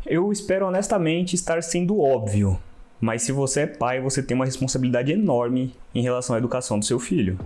Eu espero honestamente estar sendo óbvio, mas se você é pai, você tem uma responsabilidade enorme em relação à educação do seu filho.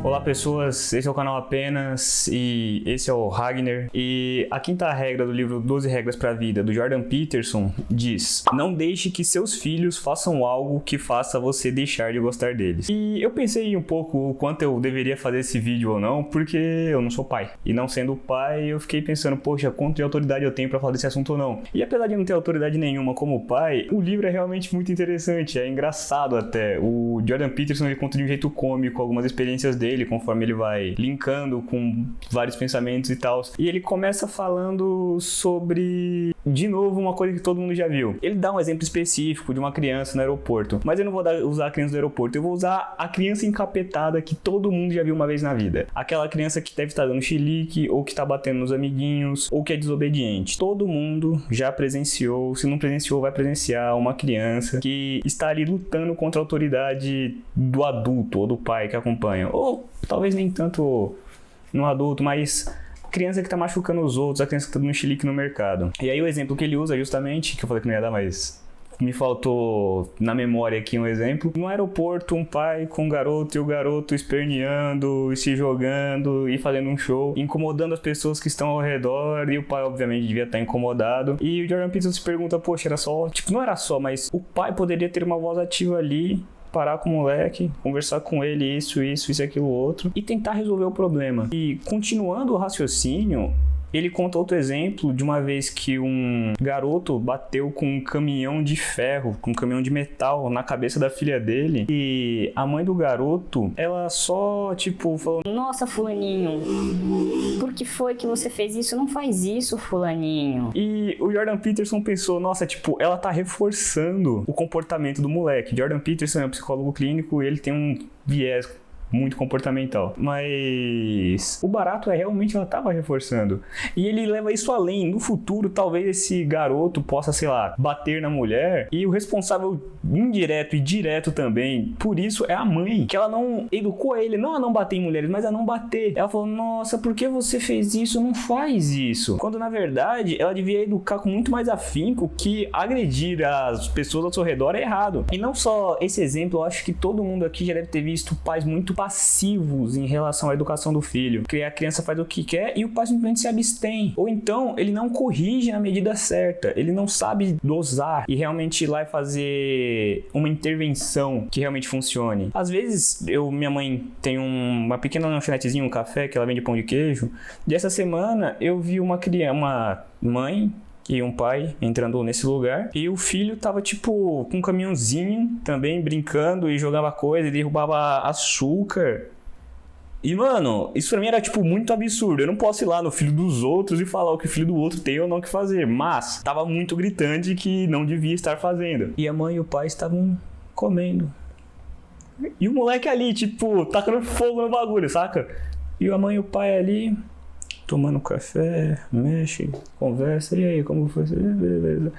Olá pessoas, esse é o canal Apenas e esse é o Ragnar. E a quinta regra do livro 12 Regras para a Vida, do Jordan Peterson, diz: não deixe que seus filhos façam algo que faça você deixar de gostar deles. E eu pensei um pouco o quanto eu deveria fazer esse vídeo ou não, porque eu não sou pai. E não sendo pai, eu fiquei pensando, poxa, quanto de autoridade eu tenho para falar desse assunto ou não. E apesar de não ter autoridade nenhuma como pai, o livro é realmente muito interessante, é engraçado até. O Jordan Peterson, ele conta de um jeito cômico algumas experiências dele, conforme ele vai linkando com vários pensamentos e tal. E ele começa falando sobre, de novo, uma coisa que todo mundo já viu. Ele dá um exemplo específico de uma criança no aeroporto, mas eu não vou usar a criança do aeroporto, eu vou usar a criança encapetada que todo mundo já viu uma vez na vida. Aquela criança que deve estar dando chilique, ou que está batendo nos amiguinhos, ou que é desobediente. Todo mundo já presenciou, se não presenciou, vai presenciar uma criança que está ali lutando contra a autoridade do adulto ou do pai que acompanha. Ou talvez nem tanto no adulto, mas criança que tá machucando os outros, a criança que tá dando chilique no mercado. E aí o exemplo que ele usa justamente, que eu falei que não ia dar, mas me faltou na memória aqui um exemplo. No aeroporto, um pai com um garoto e o garoto esperneando e se jogando e fazendo um show, incomodando as pessoas que estão ao redor, e o pai obviamente devia estar incomodado. E o Jordan Peterson se pergunta, poxa, era só, tipo, não era só, mas o pai poderia ter uma voz ativa ali, parar com o moleque, conversar com ele, isso e aquilo outro, e tentar resolver o problema. E continuando o raciocínio, ele conta outro exemplo de uma vez que um garoto bateu com um caminhão de ferro, com um caminhão de metal na cabeça da filha dele, e a mãe do garoto, ela só, tipo, falou: nossa, fulaninho, por que foi que você fez isso? Não faz isso, fulaninho. E o Jordan Peterson pensou, nossa, tipo, ela tá reforçando o comportamento do moleque. Jordan Peterson é um psicólogo clínico e ele tem um viés muito comportamental. Mas o barato é realmente ela tava reforçando. E ele leva isso além. No futuro, talvez esse garoto possa, sei lá, bater na mulher, e o responsável indireto e direto também por isso é a mãe, que ela não educou ele, não a não bater em mulheres, mas a não bater. Ela falou, nossa, por que você fez isso? Não faz isso. Quando na verdade ela devia educar com muito mais afinco que agredir as pessoas ao seu redor é errado. E não só esse exemplo, eu acho que todo mundo aqui já deve ter visto pais muito passivos em relação à educação do filho, que a criança faz o que quer e o pai simplesmente se abstém, ou então ele não corrige na medida certa, ele não sabe dosar e realmente ir lá e fazer uma intervenção que realmente funcione. Às vezes minha mãe tem uma pequena lanchonetezinha, um café que ela vende pão de queijo, e essa semana eu vi uma mãe e um pai entrando nesse lugar, e o filho tava tipo com um caminhãozinho também brincando e jogava coisa e derrubava açúcar. E mano, isso pra mim era tipo muito absurdo. Eu não posso ir lá no filho dos outros e falar o que o filho do outro tem ou não que fazer, mas tava muito gritante que não devia estar fazendo. E a mãe e o pai estavam comendo, e o moleque ali tipo tacando fogo no bagulho, saca? E a mãe e o pai ali tomando café, mexe, conversa, e aí, como foi? Beleza.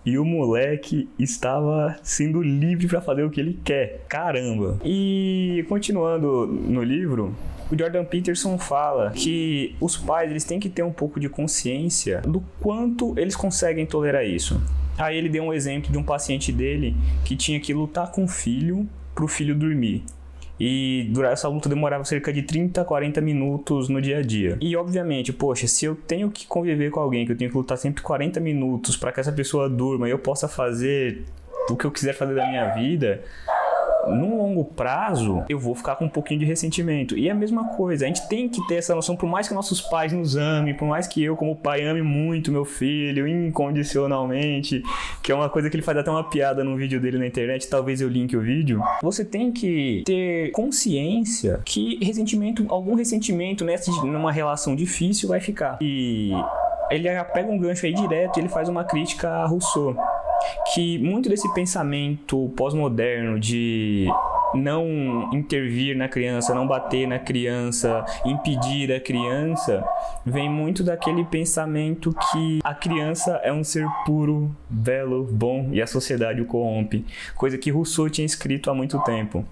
E o moleque estava sendo livre para fazer o que ele quer. Caramba! E continuando no livro, o Jordan Peterson fala que os pais eles têm que ter um pouco de consciência do quanto eles conseguem tolerar isso. Aí ele deu um exemplo de um paciente dele que tinha que lutar com o filho para o filho dormir. E essa luta demorava cerca de 30, 40 minutos no dia a dia. E obviamente, poxa, se eu tenho que conviver com alguém, que eu tenho que lutar sempre 40 minutos para que essa pessoa durma e eu possa fazer o que eu quiser fazer da minha vida, num longo prazo, eu vou ficar com um pouquinho de ressentimento. E é a mesma coisa, a gente tem que ter essa noção, por mais que nossos pais nos amem, por mais que eu, como pai, ame muito meu filho, incondicionalmente, que é uma coisa que ele faz até uma piada num vídeo dele na internet, talvez eu linke o vídeo, você tem que ter consciência que algum ressentimento numa relação difícil vai ficar. E ele já pega um gancho aí direto e ele faz uma crítica a Rousseau, que muito desse pensamento pós-moderno de não intervir na criança, não bater na criança, impedir a criança, vem muito daquele pensamento que a criança é um ser puro, belo, bom e a sociedade o corrompe. Coisa que Rousseau tinha escrito há muito tempo.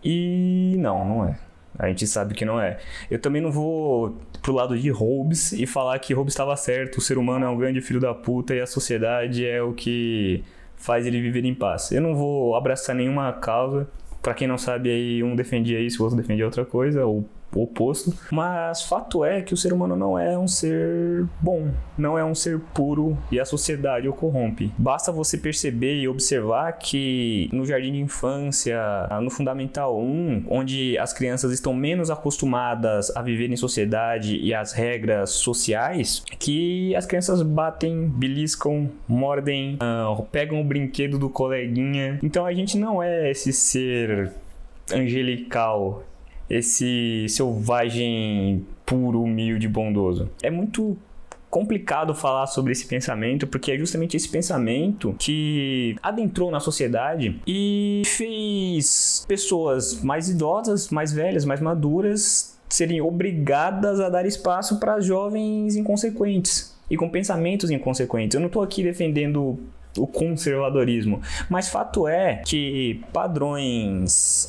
E não é. A gente sabe que não é. Eu também não vou pro lado de Hobbes e falar que Hobbes estava certo, o ser humano é um grande filho da puta e a sociedade é o que faz ele viver em paz. Eu não vou abraçar nenhuma causa. Pra quem não sabe, aí um defendia isso, o outro defendia outra coisa, ou o oposto. Mas fato é que o ser humano não é um ser bom, não é um ser puro e a sociedade o corrompe. Basta você perceber e observar que no jardim de infância, no Fundamental 1, onde as crianças estão menos acostumadas a viver em sociedade e as regras sociais, que as crianças batem, beliscam, mordem, pegam o brinquedo do coleguinha. Então a gente não é esse ser angelical, esse selvagem puro, humilde, bondoso. É muito complicado falar sobre esse pensamento, porque é justamente esse pensamento que adentrou na sociedade e fez pessoas mais idosas, mais velhas, mais maduras serem obrigadas a dar espaço para jovens inconsequentes e com pensamentos inconsequentes. Eu não estou aqui defendendo o conservadorismo, mas fato é que padrões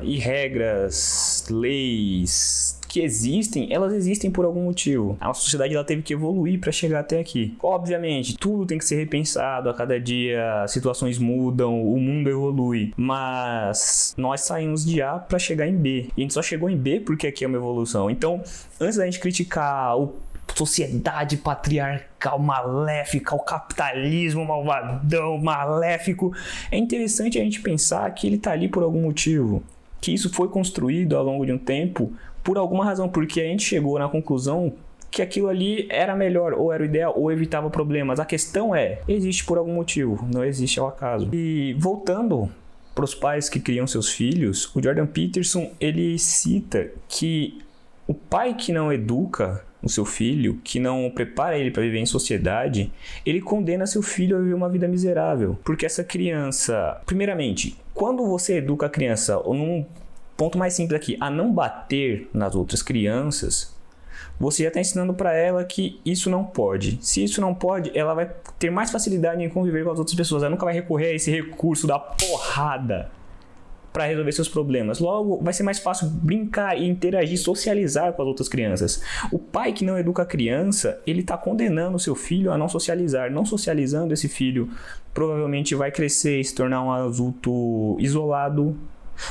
e regras, leis que existem, elas existem por algum motivo. A sociedade ela teve que evoluir para chegar até aqui. Obviamente, tudo tem que ser repensado, a cada dia situações mudam, o mundo evolui, mas nós saímos de A para chegar em B. E a gente só chegou em B porque aqui é uma evolução. Então, antes da gente criticar sociedade patriarcal maléfica, o capitalismo malvadão, maléfico, é interessante a gente pensar que ele está ali por algum motivo, que isso foi construído ao longo de um tempo por alguma razão, porque a gente chegou na conclusão que aquilo ali era melhor, ou era o ideal, ou evitava problemas. A questão é, existe por algum motivo, não existe ao acaso. E voltando para os pais que criam seus filhos, o Jordan Peterson, ele cita que o pai que não educa o seu filho, que não prepara ele para viver em sociedade, ele condena seu filho a viver uma vida miserável. Porque essa criança, primeiramente, quando você educa a criança, ou num ponto mais simples aqui, a não bater nas outras crianças, você já está ensinando para ela que isso não pode. Se isso não pode, ela vai ter mais facilidade em conviver com as outras pessoas. Ela nunca vai recorrer a esse recurso da porrada para resolver seus problemas. Logo, vai ser mais fácil brincar e interagir, socializar com as outras crianças. O pai que não educa a criança, ele está condenando o seu filho a não socializar. Não socializando, esse filho provavelmente vai crescer e se tornar um adulto isolado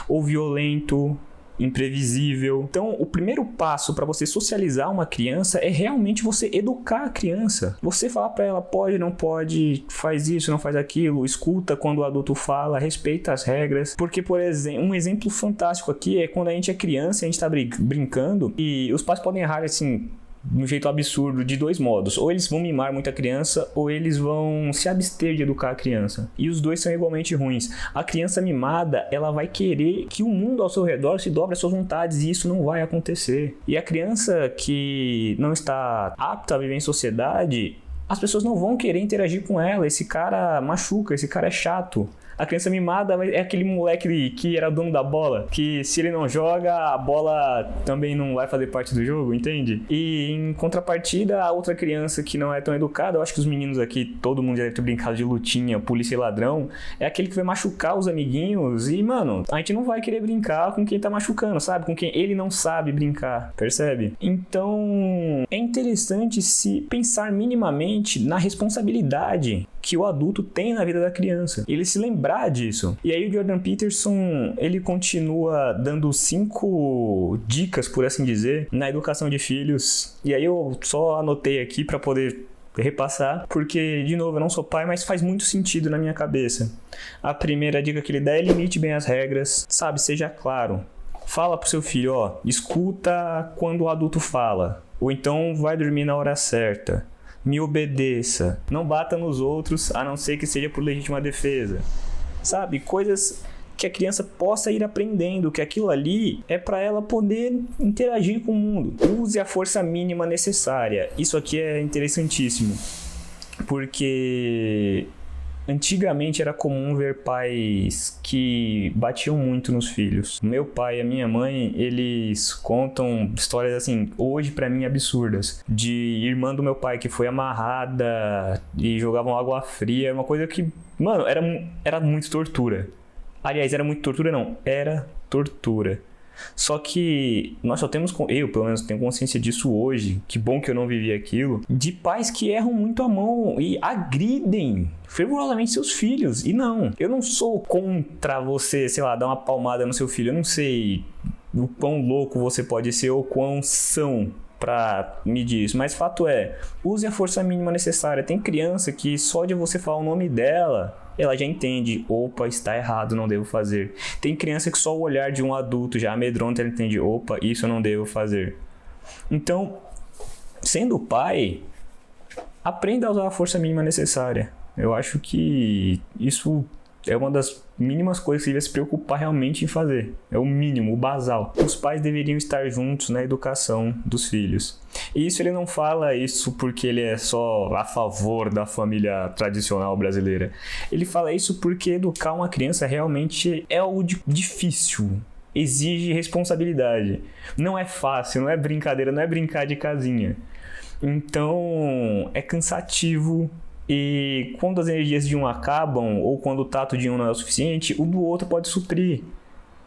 ou violento, imprevisível. Então, o primeiro passo para você socializar uma criança é realmente você educar a criança. Você falar para ela, pode, não pode, faz isso, não faz aquilo, escuta quando o adulto fala, respeita as regras. Porque, por exemplo, um exemplo fantástico aqui é quando a gente é criança, a gente tá brincando e os pais podem errar assim, de um jeito absurdo, de dois modos. Ou eles vão mimar muito a criança, ou eles vão se abster de educar a criança. E os dois são igualmente ruins. A criança mimada, ela vai querer que o mundo ao seu redor se dobre às suas vontades, e isso não vai acontecer. E a criança que não está apta a viver em sociedade, as pessoas não vão querer interagir com ela. Esse cara machuca, esse cara é chato. A criança mimada é aquele moleque que era dono da bola, que se ele não joga, a bola também não vai fazer parte do jogo, entende? E em contrapartida, a outra criança que não é tão educada, eu acho que os meninos aqui, todo mundo já deve ter brincado de lutinha, polícia e ladrão, é aquele que vai machucar os amiguinhos e, mano, a gente não vai querer brincar com quem tá machucando, sabe? Com quem ele não sabe brincar, percebe? Então, é interessante se pensar minimamente na responsabilidade que o adulto tem na vida da criança. Ele se lembrar disso. E aí o Jordan Peterson, ele continua dando 5 dicas, por assim dizer, na educação de filhos. E aí eu só anotei aqui para poder repassar, porque, de novo, eu não sou pai, mas faz muito sentido na minha cabeça. A primeira dica que ele dá é limite bem as regras, sabe, seja claro. Fala pro seu filho, ó, escuta quando o adulto fala, ou então vai dormir na hora certa. Me obedeça. Não bata nos outros, a não ser que seja por legítima defesa. Sabe? Coisas que a criança possa ir aprendendo, que aquilo ali é para ela poder interagir com o mundo. Use a força mínima necessária. Isso aqui é interessantíssimo. Porque Antigamente era comum ver pais que batiam muito nos filhos. Meu pai e a minha mãe, eles contam histórias assim, hoje pra mim absurdas, de irmã do meu pai que foi amarrada e jogavam água fria, uma coisa que, mano, era muito tortura. Aliás, era muito tortura não, era tortura. Só que nós só temos, eu pelo menos tenho consciência disso hoje, que bom que eu não vivi aquilo, de pais que erram muito a mão e agridem fervorosamente seus filhos. E não, eu não sou contra você, sei lá, dar uma palmada no seu filho, eu não sei o quão louco você pode ser ou quão são pra medir isso, mas fato é, use a força mínima necessária. Tem criança que só de você falar o nome dela, ela já entende, opa, está errado, não devo fazer. Tem criança que só o olhar de um adulto já amedronta, ela entende, opa, isso eu não devo fazer. Então, sendo pai, aprenda a usar a força mínima necessária. Eu acho que isso é uma das mínimas coisas que você deve se preocupar realmente em fazer. É o mínimo, o basal. Os pais deveriam estar juntos na educação dos filhos. E isso ele não fala isso porque ele é só a favor da família tradicional brasileira. Ele fala isso porque educar uma criança realmente é algo difícil. Exige responsabilidade. Não é fácil, não é brincadeira, não é brincar de casinha. Então, é cansativo. E quando as energias de um acabam, ou quando o tato de um não é o suficiente, o do outro pode suprir.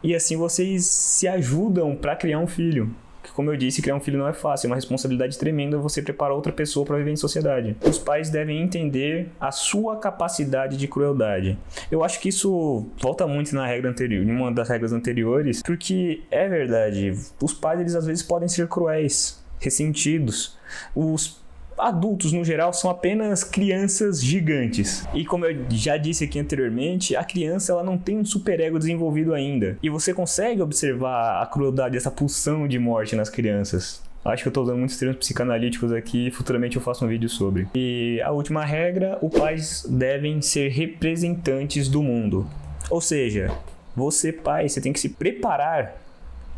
E assim vocês se ajudam para criar um filho. Que, como eu disse, criar um filho não é fácil, é uma responsabilidade tremenda você preparar outra pessoa para viver em sociedade. Os pais devem entender a sua capacidade de crueldade. Eu acho que isso volta muito na regra anterior, em uma das regras anteriores, porque é verdade, os pais eles às vezes podem ser cruéis, ressentidos. Os adultos, no geral, são apenas crianças gigantes. E como eu já disse aqui anteriormente, a criança ela não tem um superego desenvolvido ainda. E você consegue observar a crueldade, essa pulsão de morte nas crianças. Acho que eu estou usando muitos termos psicanalíticos aqui, futuramente eu faço um vídeo sobre. E a última regra, os pais devem ser representantes do mundo. Ou seja, você pai, você tem que se preparar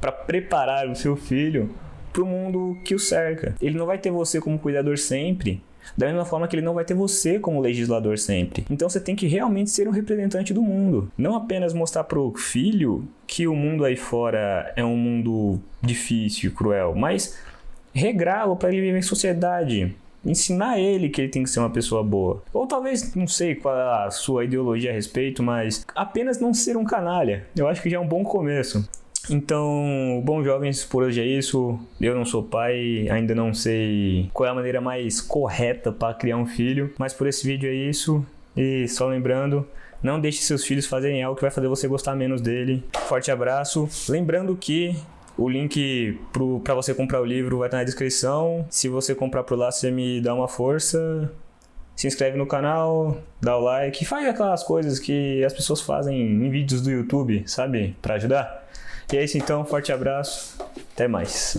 para preparar o seu filho para o mundo que o cerca. Ele não vai ter você como cuidador sempre, da mesma forma que ele não vai ter você como legislador sempre. Então você tem que realmente ser um representante do mundo. Não apenas mostrar pro filho que o mundo aí fora é um mundo difícil e cruel, mas regrá-lo para ele viver em sociedade. Ensinar ele que ele tem que ser uma pessoa boa. Ou talvez, não sei qual é a sua ideologia a respeito, mas apenas não ser um canalha. Eu acho que já é um bom começo. Então, bom, jovens, por hoje é isso. Eu não sou pai, ainda não sei qual é a maneira mais correta para criar um filho, mas por esse vídeo é isso. E só lembrando, não deixe seus filhos fazerem algo que vai fazer você gostar menos dele. Forte abraço. Lembrando que o link para você comprar o livro vai estar na descrição. Se você comprar por lá, você me dá uma força. Se inscreve no canal, dá o like, faz aquelas coisas que as pessoas fazem em vídeos do YouTube, sabe? Para ajudar. E é isso então, forte abraço, até mais.